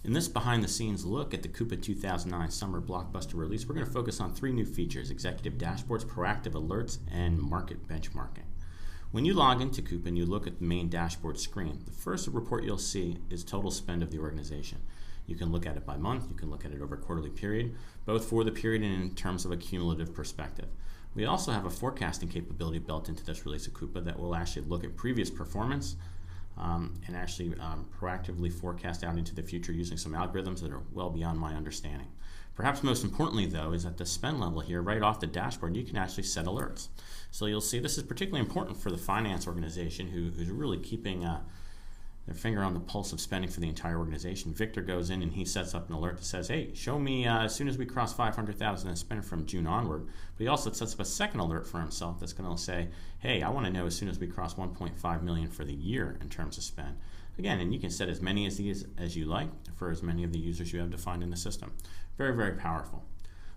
In this behind-the-scenes look at the Coupa 2009 Summer Blockbuster release, we're going to focus on three new features: executive dashboards, proactive alerts, and market benchmarking. When you log into Coupa and you look at the main dashboard screen, the first report you'll see is total spend of the organization. You can look at it by month, you can look at it over a quarterly period, both for the period and in terms of a cumulative perspective. We also have a forecasting capability built into this release of Coupa that will actually look at previous performance and actually proactively forecast out into the future using some algorithms that are well beyond my understanding. Perhaps most importantly, though, is at the spend level here, right off the dashboard, you can actually set alerts. So you'll see this is particularly important for the finance organization who's really keeping their finger on the pulse of spending for the entire organization. Victor goes in and he sets up an alert that says, hey, show me as soon as we cross 500,000 in spend from June onward. But he also sets up a second alert for himself that's going to say, hey, I want to know as soon as we cross 1.5 million for the year in terms of spend. Again, and you can set as many of these as you like for as many of the users you have defined in the system. Very, very powerful.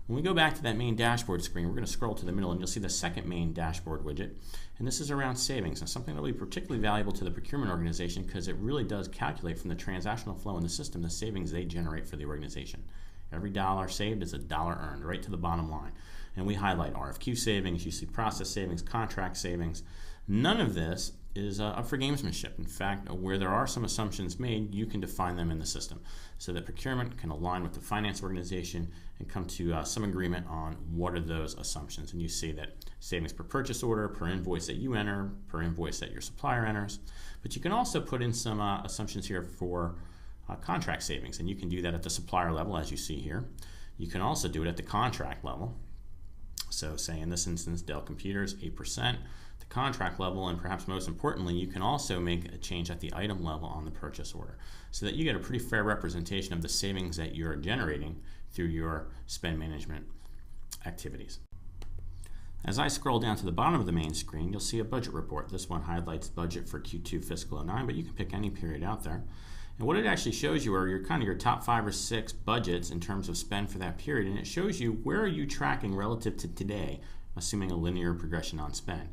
When we go back to that main dashboard screen, we're going to scroll to the middle and you'll see the second main dashboard widget. And this is around savings, and something that will be particularly valuable to the procurement organization because it really does calculate from the transactional flow in the system the savings they generate for the organization. Every dollar saved is a dollar earned, right to the bottom line. And we highlight RFQ savings, you see process savings, contract savings. None of this is up for gamesmanship. In fact, where there are some assumptions made, you can define them in the system so that procurement can align with the finance organization and come to some agreement on what are those assumptions. And you see that savings per purchase order, per invoice that you enter, per invoice that your supplier enters. But you can also put in some assumptions here for contract savings, and you can do that at the supplier level, as you see here. You can also do it at the contract level. So say in this instance, Dell Computers, 8%. The contract level, and perhaps most importantly, you can also make a change at the item level on the purchase order so that you get a pretty fair representation of the savings that you're generating through your spend management activities. As I scroll down to the bottom of the main screen, you'll see a budget report. This one highlights budget for Q2 fiscal 09, but you can pick any period out there. And what it actually shows you are your top 5 or 6 budgets in terms of spend for that period, and it shows you where are you tracking relative to today, assuming a linear progression on spend.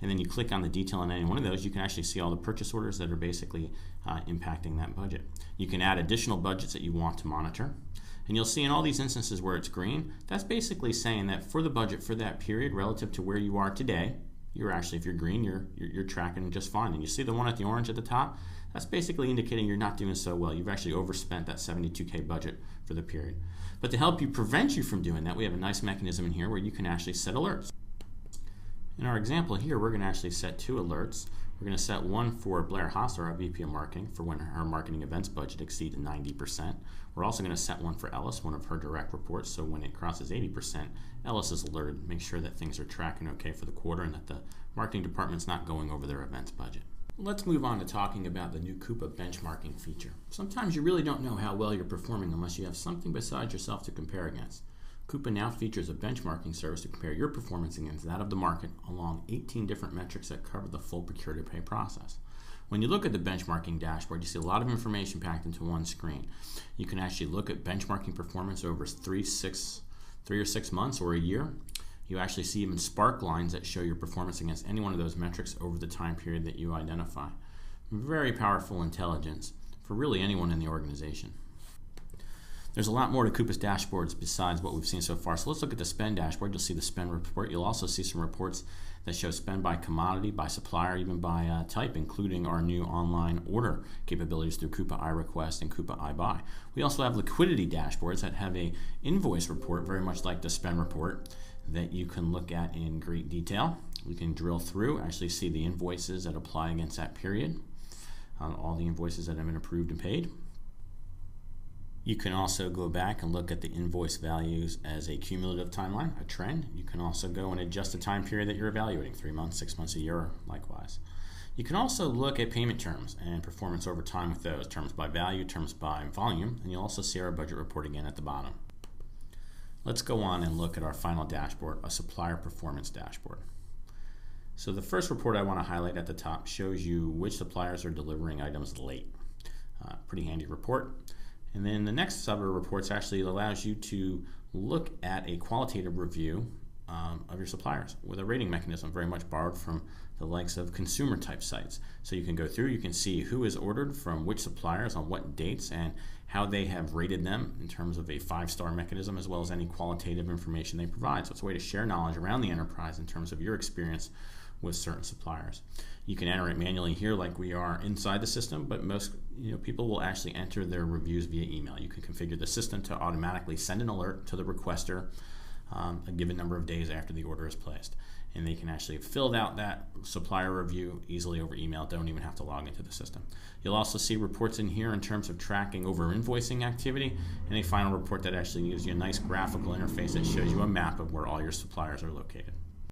And then you click on the detail on any one of those, you can actually see all the purchase orders that are basically impacting that budget. You can add additional budgets that you want to monitor. And you'll see in all these instances where it's green, that's basically saying that for the budget for that period relative to where you are today, you're actually, if you're green, you're tracking just fine. And you see the one at the orange at the top, that's basically indicating you're not doing so well. You've actually overspent that $72K budget for the period. But to help prevent you from doing that, we have a nice mechanism in here where you can actually set alerts. In our example here, we're going to actually set 2 alerts. We're going to set one for Blair Hassler, our VP of Marketing, for when her marketing events budget exceeds 90%. We're also going to set one for Ellis, one of her direct reports, so when it crosses 80%, Ellis is alerted, make sure that things are tracking okay for the quarter and that the marketing department's not going over their events budget. Let's move on to talking about the new Coupa benchmarking feature. Sometimes you really don't know how well you're performing unless you have something besides yourself to compare against. Coupa now features a benchmarking service to compare your performance against that of the market along 18 different metrics that cover the full procure-to-pay process. When you look at the benchmarking dashboard, you see a lot of information packed into one screen. You can actually look at benchmarking performance over 3 or 6 months or a year. You actually see even spark lines that show your performance against any one of those metrics over the time period that you identify. Very powerful intelligence for really anyone in the organization. There's a lot more to Coupa's dashboards besides what we've seen so far. So let's look at the spend dashboard. You'll see the spend report. You'll also see some reports that show spend by commodity, by supplier, even by type, including our new online order capabilities through Coupa iRequest and Coupa iBuy. We also have liquidity dashboards that have a invoice report, very much like the spend report, that you can look at in great detail. We can drill through, actually see the invoices that apply against that period, all the invoices that have been approved and paid. You can also go back and look at the invoice values as a cumulative timeline, a trend. You can also go and adjust the time period that you're evaluating, 3 months, 6 months, a year, likewise. You can also look at payment terms and performance over time with those, terms by value, terms by volume, and you'll also see our budget report again at the bottom. Let's go on and look at our final dashboard, a supplier performance dashboard. So the first report I want to highlight at the top shows you which suppliers are delivering items late. Pretty handy report. And then the next sub of reports actually allows you to look at a qualitative review of your suppliers with a rating mechanism, very much borrowed from the likes of consumer type sites. So you can go through, you can see who is ordered from which suppliers on what dates and how they have rated them in terms of a 5-star mechanism, as well as any qualitative information they provide. So it's a way to share knowledge around the enterprise in terms of your experience with certain suppliers. You can enter it manually here like we are inside the system, but most people will actually enter their reviews via email. You can configure the system to automatically send an alert to the requester a given number of days after the order is placed. And they can actually fill out that supplier review easily over email. Don't even have to log into the system. You'll also see reports in here in terms of tracking over invoicing activity, and a final report that actually gives you a nice graphical interface that shows you a map of where all your suppliers are located.